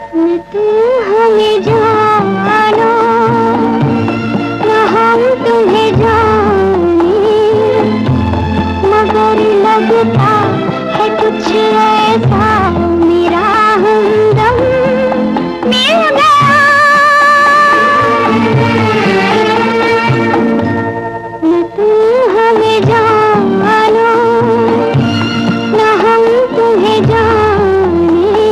न तुम हमें जानो न हम तुम्हें जाने, मगर लगता है कुछ ऐसा मेरा हमदम मिल गया। न तुम हमें जानो न हम तुम्हें जाने,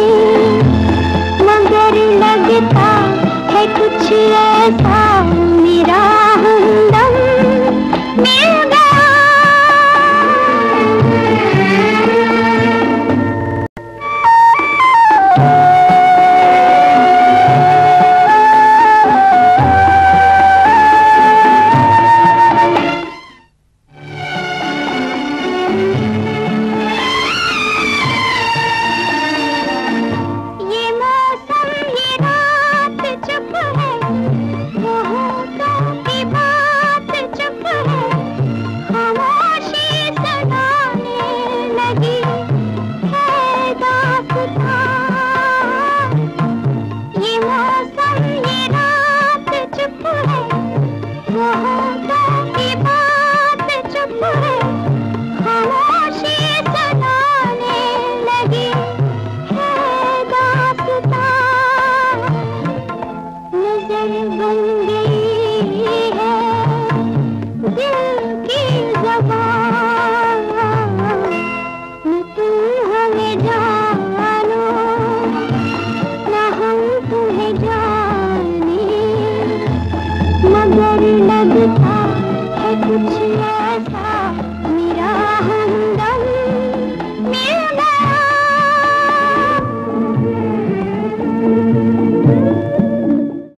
मगर लगता है कुछ